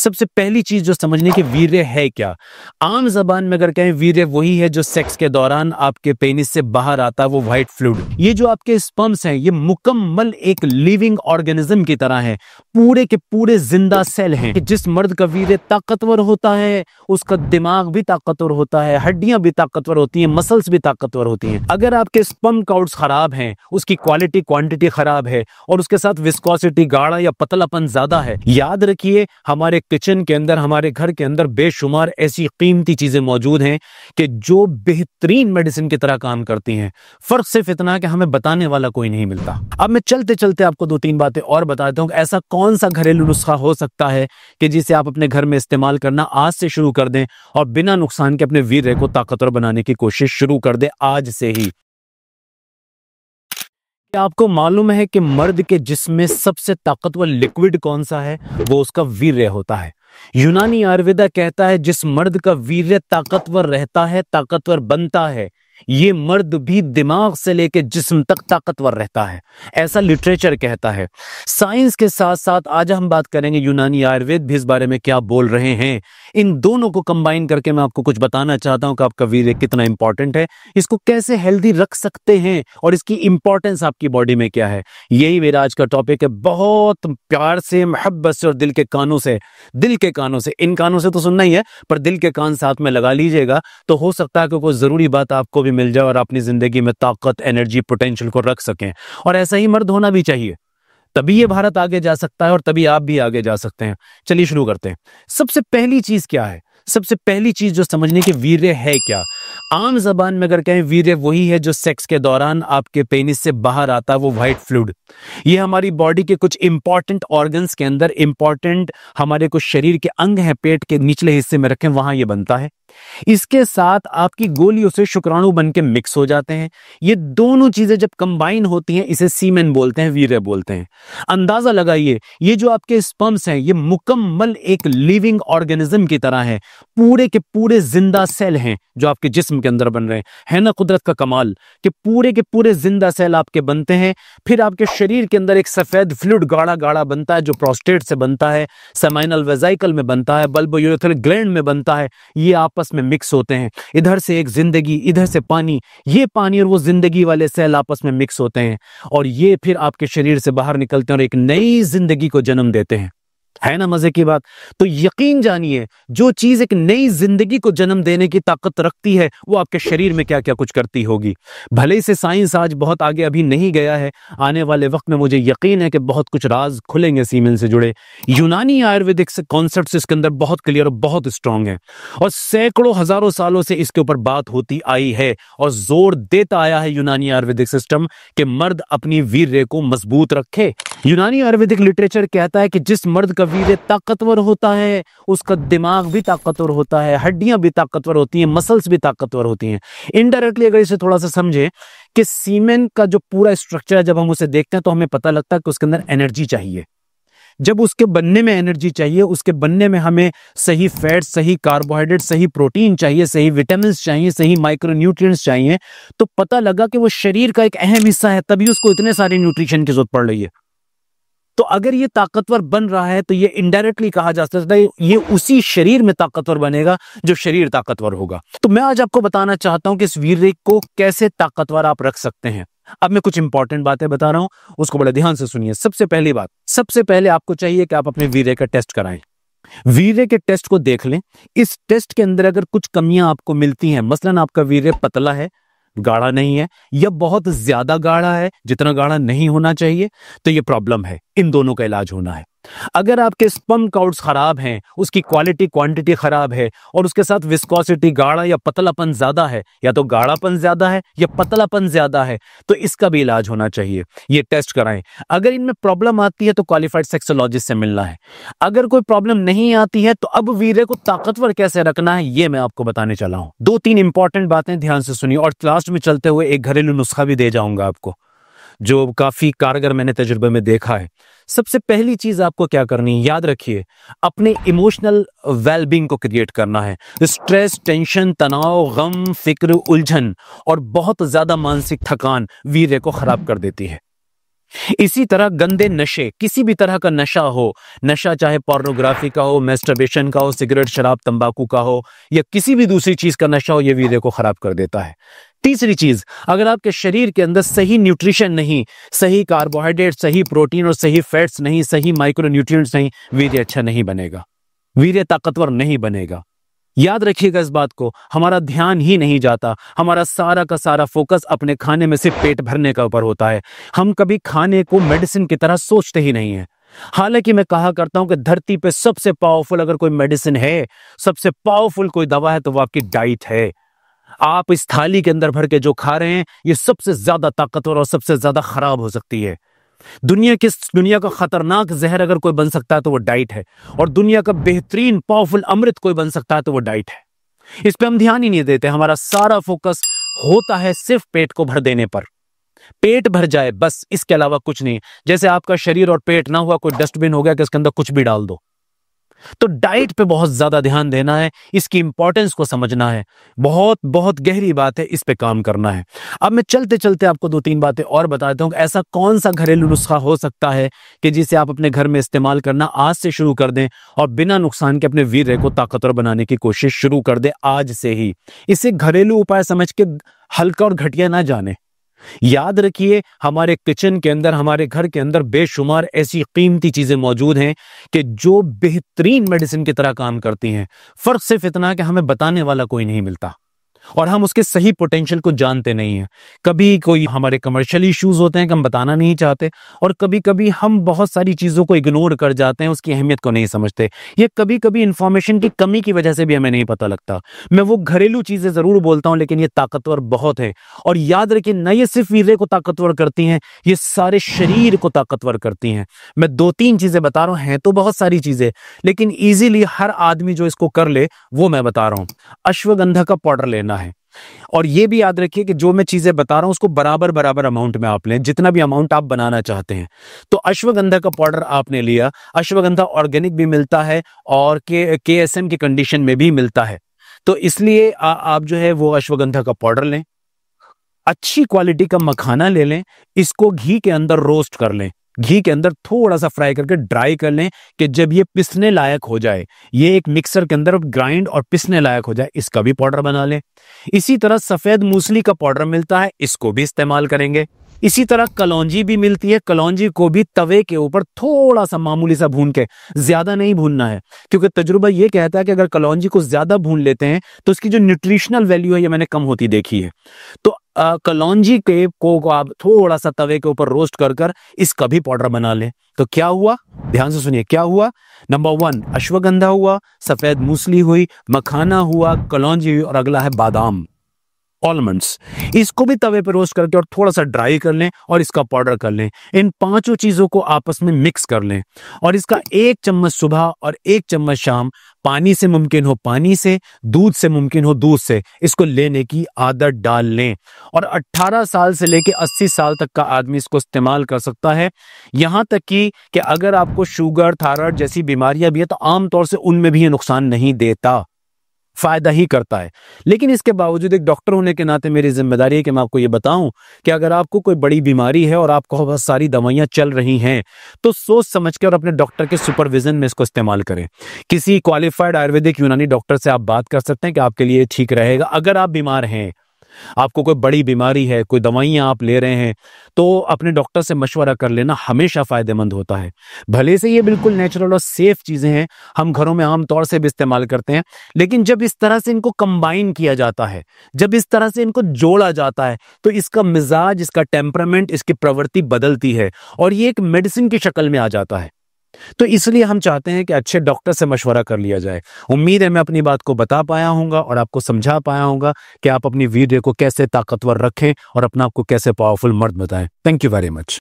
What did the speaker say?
सबसे पहली चीज जो समझने की वीर्य है क्या। आम जबान में अगर कहें वीर्य वही है जो सेक्स के दौरान आपके पेनिस से बाहर आता है, वो व्हाइट फ्लूइड। ये जो आपके स्पर्म्स हैं ये मुकम्मल एक लिविंग ऑर्गेनिज्म की तरह है, पूरे के पूरे जिंदा सेल हैं। जिस मर्द का वीर्य ताकतवर होता है उसका दिमाग भी ताकतवर होता है, हड्डियां भी ताकतवर होती हैं, मसल्स भी ताकतवर होती हैं। अगर आपके स्पर्म काउंट्स खराब हैं, उसकी क्वालिटी क्वांटिटी खराब है और उसके साथ विस्कोसिटी गाढ़ा या पतलापन ज्यादा है, याद रखिए हमारे किचन के अंदर, हमारे घर के अंदर बेशुमार ऐसी कीमती चीजें मौजूद हैं कि जो बेहतरीन मेडिसिन की तरह काम करती हैं। फर्क सिर्फ इतना है कि हमें बताने वाला कोई नहीं मिलता। अब मैं चलते चलते आपको दो तीन बातें और बताता हूं। ऐसा कौन सा घरेलू नुस्खा हो सकता है कि जिसे आप अपने घर में इस्तेमाल करना आज से शुरू कर दें और बिना नुकसान के अपने वीर्य को ताकतवर बनाने की कोशिश शुरू कर दें आज से ही। क्या आपको मालूम है कि मर्द के जिस्म में सबसे ताकतवर लिक्विड कौन सा है? वो उसका वीर्य होता है। यूनानी आयुर्वेदा कहता है जिस मर्द का वीर्य ताकतवर रहता है, ताकतवर बनता है, ये मर्द भी दिमाग से लेकर जिस्म तक ताकतवर रहता है, ऐसा लिटरेचर कहता है। साइंस के साथ साथ आज हम बात करेंगे यूनानी आयुर्वेद भी इस बारे में क्या बोल रहे हैं। इन दोनों को कंबाइन करके मैं आपको कुछ बताना चाहता हूं कि आपका वीर्य कितना इंपॉर्टेंट है, इसको कैसे हेल्दी रख सकते हैं और इसकी इंपॉर्टेंस आपकी बॉडी में क्या है। यही मेरा आज का टॉपिक है। बहुत प्यार से, मोहब्बत से और दिल के कानों से, इन कानों से तो सुनना ही है पर दिल के कान साथ में लगा लीजिएगा, तो हो सकता है कि कोई जरूरी बात आपको मिल जाए और अपनी जिंदगी में ताकत, एनर्जी, पोटेंशियल को रख सकें। और ऐसा ही मर्द होना भी चाहिए, तभी ये भारत आगे जा सकता है और तभी आप भी आगे जा सकते हैं। चलिए शुरू करते हैं। सबसे पहली चीज क्या है? सबसे पहली चीज जो समझने की वीर्य है क्या। आम जबान में अगर कहें वीर्य वही है जो सेक्स के दौरान आपके पेनिस से बाहर आता है, वो व्हाइट फ्लूइड। ये हमारी बॉडी के कुछ इंपॉर्टेंट ऑर्गन्स के अंदर, इंपॉर्टेंट हमारे कुछ शरीर के अंग हैं, पेट के निचले हिस्से में रखें, वहां ये बनता है। इसके साथ आपकी गोलियों से शुक्राणु बन के मिक्स हो जाते हैं। ये दोनों चीजें जब कंबाइन होती हैं इसे सीमेन बोलते हैं, वीर्य बोलते हैं। अंदाजा लगाइए, ये जो आपके स्पर्म्स हैं ये मुकम्मल एक लिविंग ऑर्गेनिज्म की तरह है, पूरे के पूरे जिंदा सेल हैं जो आपके जिस्म के अंदर बन रहे हैं। है ना कुदरत का कमाल कि पूरे के पूरे जिंदा सेल आपके बनते हैं। फिर आपके शरीर के अंदर एक सफेद फ्लूइड गाढ़ा गाढ़ा बनता है जो प्रोस्टेट से बनता है, सेमाइनल वेजाइकल में बनता है, बल्बोयूरेथ्रल ग्लैंड में बनता है। ये आपस में मिक्स होते हैं, इधर से एक जिंदगी, इधर से पानी, ये पानी और वो जिंदगी वाले सेल आपस में मिक्स होते हैं और ये फिर आपके शरीर से बाहर निकलते हैं और एक नई जिंदगी को जन्म देते हैं। है ना मजे की बात। तो यकीन जानिए जो चीज एक नई जिंदगी को जन्म देने की ताकत रखती है वो आपके शरीर में क्या क्या कुछ करती होगी। भले से साइंस आज बहुत आगे अभी नहीं गया है, आने वाले वक्त में मुझे यकीन है कि बहुत कुछ राज खुलेंगे सीमेन से जुड़े। यूनानी आयुर्वेदिक कॉन्सेप्ट्स इसके अंदर बहुत क्लियर और बहुत स्ट्रांग है और सैकड़ों हजारों सालों से इसके ऊपर बात होती आई है और जोर देता आया है यूनानी आयुर्वेदिक सिस्टम कि मर्द अपनी वीर्य को मजबूत रखे। यूनानी आयुर्वेदिक लिटरेचर कहता है कि जिस मर्द का वीर्य ताकतवर होता है उसका दिमाग भी ताकतवर होता है, हड्डियां भी ताकतवर होती हैं, मसल्स भी ताकतवर होती हैं। इनडायरेक्टली अगर इसे थोड़ा सा समझे कि सीमेन का जो पूरा स्ट्रक्चर है, जब हम उसे देखते हैं तो हमें पता लगता है कि उसके अंदर एनर्जी चाहिए। जब उसके बनने में एनर्जी चाहिए, उसके बनने में हमें सही फैट, सही कार्बोहाइड्रेट, सही प्रोटीन चाहिए, सही विटामिन चाहिए, सही माइक्रोन्यूट्रिएंट्स चाहिए, तो पता लगा कि वो शरीर का एक अहम हिस्सा है, तभी उसको इतने सारे न्यूट्रिशन की जरूरत पड़ रही है। तो अगर ये ताकतवर बन रहा है तो ये इनडायरेक्टली कहा जा सकता है ये उसी शरीर में ताकतवर बनेगा जो शरीर ताकतवर होगा। तो मैं आज आपको बताना चाहता हूं कि इस वीर्य को कैसे ताकतवर आप रख सकते हैं। अब मैं कुछ इंपॉर्टेंट बातें बता रहा हूं, उसको बड़े ध्यान से सुनिए। सबसे पहली बात, सबसे पहले आपको चाहिए कि आप अपने वीर्य का टेस्ट कराएं। वीर्य के टेस्ट को देख लें। इस टेस्ट के अंदर अगर कुछ कमियां आपको मिलती हैं, मसलन आपका वीर्य पतला है, गाढ़ा नहीं है, या बहुत ज्यादा गाढ़ा है, जितना गाढ़ा नहीं होना चाहिए, तो ये प्रॉब्लम है। इन दोनों का इलाज होना है। अगर आपके स्पर्म काउंट्स खराब हैं, उसकी क्वालिटी क्वांटिटी खराब है और उसके साथ विस्कोसिटी गाढ़ा या पतलापन ज्यादा है, या तो गाढ़ापन ज्यादा है या पतलापन ज्यादा है, तो इसका भी इलाज होना चाहिए। ये टेस्ट कराएं। अगर इनमें प्रॉब्लम आती है तो क्वालिफाइड सेक्सोलॉजिस्ट से मिलना है। अगर कोई प्रॉब्लम नहीं आती है तो अब वीर्य को ताकतवर कैसे रखना है ये मैं आपको बताने चला हूं। दो तीन इंपॉर्टेंट बातें ध्यान से सुनिए और लास्ट में चलते हुए एक घरेलू नुस्खा भी दे जाऊंगा आपको जो काफी कारगर मैंने तजुर्बे में देखा है। सबसे पहली चीज आपको क्या करनी है, याद रखिए, अपने इमोशनल वेलबींग को क्रिएट करना है। स्ट्रेस, टेंशन, तनाव, गम, फिक्र, उलझन और बहुत ज्यादा मानसिक थकान वीर्य को खराब कर देती है। इसी तरह गंदे नशे, किसी भी तरह का नशा हो, नशा चाहे पोर्नोग्राफी का हो, मैस्टरबेशन का हो, सिगरेट शराब तंबाकू का हो, या किसी भी दूसरी चीज का नशा हो, यह वीर्य को खराब कर देता है। तीसरी चीज, अगर आपके शरीर के अंदर सही न्यूट्रिशन नहीं, सही कार्बोहाइड्रेट, सही प्रोटीन और सही फैट्स नहीं, सही माइक्रो न्यूट्रिएंट्स नहीं, वीर्य अच्छा नहीं बनेगा, वीर्य ताकतवर नहीं बनेगा। याद रखिएगा इस बात को, हमारा ध्यान ही नहीं जाता, हमारा सारा का सारा फोकस अपने खाने में सिर्फ पेट भरने का ऊपर होता है। हम कभी खाने को मेडिसिन की तरह सोचते ही नहीं है। हालांकि मैं कहा करता हूं कि धरती पे सबसे पावरफुल अगर कोई मेडिसिन है, सबसे पावरफुल कोई दवा है, तो वो आपकी डाइट है। आप इस थाली के अंदर भर के जो खा रहे हैं, ये सबसे ज्यादा ताकतवर और सबसे ज्यादा खराब हो सकती है। दुनिया का खतरनाक जहर अगर कोई बन सकता है तो वो डाइट है, और दुनिया का बेहतरीन पावरफुल अमृत कोई बन सकता है तो वो डाइट है। इस पे हम ध्यान ही नहीं देते, हमारा सारा फोकस होता है सिर्फ पेट को भर देने पर। पेट भर जाए बस, इसके अलावा कुछ नहीं। जैसे आपका शरीर और पेट ना हुआ कोई डस्टबिन हो गया कि इसके अंदर कुछ भी डाल दो। तो डाइट पे बहुत ज्यादा ध्यान देना है, इसकी इंपॉर्टेंस को समझना है, बहुत बहुत गहरी बात है, इस पे काम करना है। अब मैं चलते चलते आपको 2-3 बातें और बताता हूं कि ऐसा कौन सा घरेलू नुस्खा हो सकता है कि जिसे आप अपने घर में इस्तेमाल करना आज से शुरू कर दें और बिना नुकसान के अपने वीर्य को ताकतवर बनाने की कोशिश शुरू कर दें आज से ही। इसे घरेलू उपाय समझ के हल्का और घटिया ना जाने। याद रखिए, हमारे किचन के अंदर, हमारे घर के अंदर बेशुमार ऐसी कीमती चीजें मौजूद हैं कि जो बेहतरीन मेडिसिन की तरह काम करती हैं। फर्क सिर्फ इतना है कि हमें बताने वाला कोई नहीं मिलता और हम उसके सही पोटेंशियल को जानते नहीं हैं। कभी कोई हमारे कमर्शियल इश्यूज होते हैं कि हम बताना नहीं चाहते, और कभी कभी हम बहुत सारी चीजों को इग्नोर कर जाते हैं, उसकी अहमियत को नहीं समझते। ये कभी कभी इंफॉर्मेशन की कमी की वजह से भी हमें नहीं पता लगता। मैं वो घरेलू चीजें जरूर बोलता हूं, लेकिन ये ताकतवर बहुत है। और याद रखिए, न ये सिर्फ वीर्य को ताकतवर करती हैं, ये सारे शरीर को ताकतवर करती हैं। मैं 2-3 चीजें बता रहा हूं, हैं तो बहुत सारी चीजें, लेकिन इजीली हर आदमी जो इसको कर ले वो मैं बता रहा हूं। अश्वगंधा का पाउडर लेना है, और ये भी याद रखिए कि जो मैं चीजें बता रहा हूं उसको बराबर बराबर अमाउंट में आप लें, जितना भी अमाउंट आप बनाना चाहते हैं। तो अश्वगंधा का पाउडर आपने लिया। अश्वगंधा ऑर्गेनिक भी मिलता है और KSM की कंडीशन में भी मिलता है, तो इसलिए आप जो है वो अश्वगंधा का पाउडर लें। अच्छी क्वालिटी का मखाना ले लें, इसको घी के अंदर रोस्ट कर लें, घी के अंदर थोड़ा सा फ्राई करके ड्राई कर लें कि जब ये पिसने लायक हो जाए, ये एक मिक्सर के अंदर ग्राइंड और पिसने लायक हो जाए, इसका भी पाउडर बना लें। इसी तरह सफेद मूसली का पाउडर मिलता है, इसको भी इस्तेमाल करेंगे। इसी तरह कलौंजी भी मिलती है, कलौंजी को भी तवे के ऊपर थोड़ा सा मामूली सा भून के, ज्यादा नहीं भूनना है, क्योंकि तजुर्बा ये कहता है कि अगर कलौंजी को ज्यादा भून लेते हैं तो उसकी जो न्यूट्रिशनल वैल्यू है ये मैंने कम होती देखी है। तो कलौंजी के को आप थोड़ा सा तवे के ऊपर रोस्ट कर कर इसका भी पाउडर बना लें। तो क्या हुआ, ध्यान से सुनिए, क्या हुआ? नंबर 1 अश्वगंधा हुआ, सफेद मूसली हुई, मखाना हुआ, कलौंजी हुई, और अगला है बादाम, ऑलमंड्स। इसको भी तवे पे रोस्ट करके और थोड़ा सा ड्राई कर लें और इसका पाउडर कर लें। इन 5 चीजों को आपस में मिक्स कर लें और इसका 1 चम्मच सुबह और 1 चम्मच शाम, पानी से मुमकिन हो पानी से, दूध से मुमकिन हो दूध से, इसको लेने की आदत डाल लें। और 18 साल से लेके 80 साल तक का आदमी इसको इस्तेमाल कर सकता है। यहां तक कि अगर आपको शुगर, थायराइड जैसी बीमारियां भी है तो आमतौर से उनमें भी ये नुकसान नहीं देता, फायदा ही करता है। लेकिन इसके बावजूद एक डॉक्टर होने के नाते मेरी जिम्मेदारी है कि मैं आपको ये बताऊं कि अगर आपको कोई बड़ी बीमारी है और आपको बहुत सारी दवाइयां चल रही हैं तो सोच समझ के और अपने डॉक्टर के सुपरविजन में इसको इस्तेमाल करें। किसी क्वालिफाइड आयुर्वेदिक यूनानी डॉक्टर से आप बात कर सकते हैं कि आपके लिए ठीक रहेगा। अगर आप बीमार हैं, आपको कोई बड़ी बीमारी है, कोई दवाइयां आप ले रहे हैं, तो अपने डॉक्टर से मशवरा कर लेना हमेशा फायदेमंद होता है। भले से ये बिल्कुल नेचुरल और सेफ चीजें हैं, हम घरों में आम तौर से भी इस्तेमाल करते हैं, लेकिन जब इस तरह से इनको कंबाइन किया जाता है, जब इस तरह से इनको जोड़ा जाता है, तो इसका मिजाज, इसका टेम्परामेंट, इसकी प्रवृत्ति बदलती है और ये एक मेडिसिन की शक्ल में आ जाता है। तो इसलिए हम चाहते हैं कि अच्छे डॉक्टर से मशवरा कर लिया जाए। उम्मीद है मैं अपनी बात को बता पाया हूंगा और आपको समझा पाया हूंगा कि आप अपनी वीर्य को कैसे ताकतवर रखें और अपना आपको कैसे पावरफुल मर्द बताएं। Thank you very much.